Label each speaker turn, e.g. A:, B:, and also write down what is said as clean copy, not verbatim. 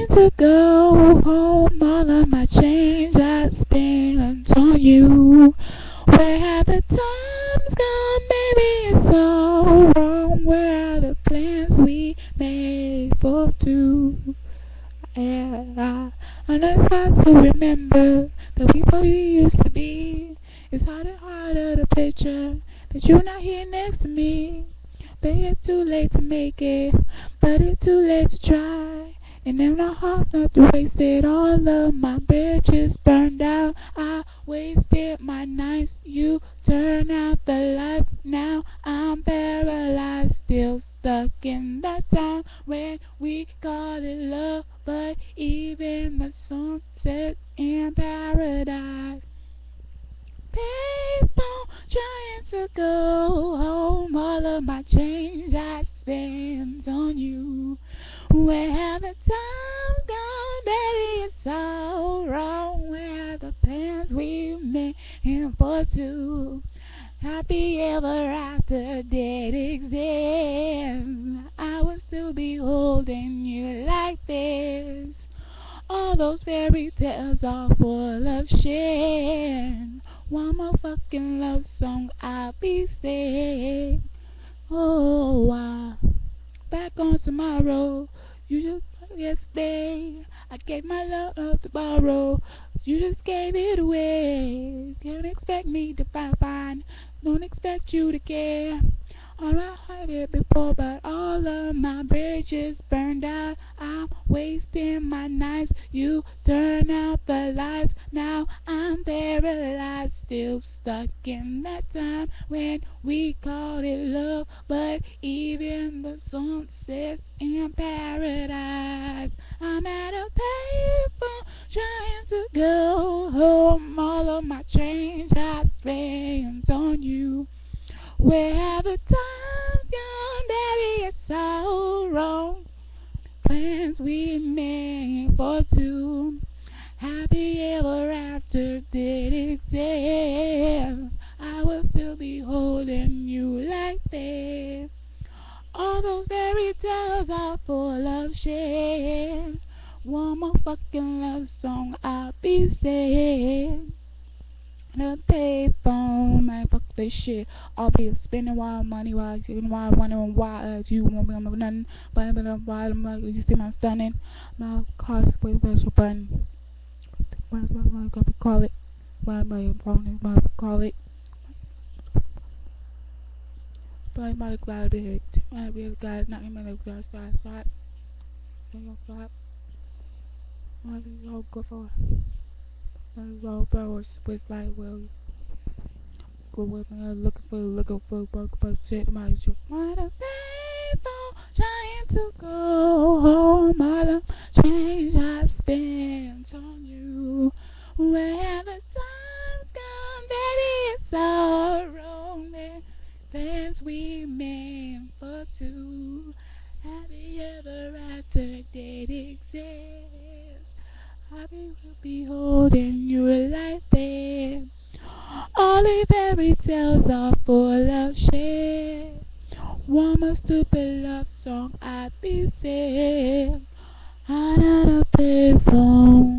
A: to go home. All of my change I spent on you. Where have the times gone, baby? It's all wrong. Where are the plans we made for two? Yeah, I know it's hard to remember the people you used to be. It's harder to picture that you're not here next to me. But it's too late to make it, but it's too late to try. And in my heart, not wasted. All of my bridges burned out. I wasted my nights. You turn out the lights. Now I'm paralyzed, still stuck in that time when we called it love. But even the sun sets in paradise. Payphone, trying to go home. All of my change I spent on you. Where have the time gone, baby? It's all wrong. Where are the plans we made for two? Happy ever after did exist. I will still be holding you like this. All those fairy tales are full of shit. One more fucking love song, I'll be sick. Oh, back on tomorrow. You just yesterday. I gave my love to borrow. You just gave it away. Can't expect me to find. Don't expect you to care. All I had it before, but all of my bridges burned out. I'm wasting my nights. You turn out the lights. Now I'm paralyzed, still stuck in that time when we called it love. But even the sun sets in paradise. I'm at a payphone trying to go home. All of my change I spent on you. Where have the times gone, baby? It's all wrong. Plans we made for two. Happy ever after did exist. I will still be holding you like this. All those fairy tales are full of shit. One more fucking love song, I'll be sad. The payphone, man, fuck this shit. I'll be spending wild money while you wondering why you won't be on nothing. But why you see my stunning. My car's with special button. What am I gonna call it? What am I gonna call it? But I'm not glad to hit. I really glad not even a glad side. What is all good for? Well, bros with like, well, go with me, looking for shit. My shit. What a people trying to go home. All the change I spent on you. Where the time's gone, baby, it's all wrong. The plans we made for two. Happy ever after did exist. Happy will be holding you like this. All the fairy tales are full of shit. One more stupid love song, I'd be sick. I not a payphone.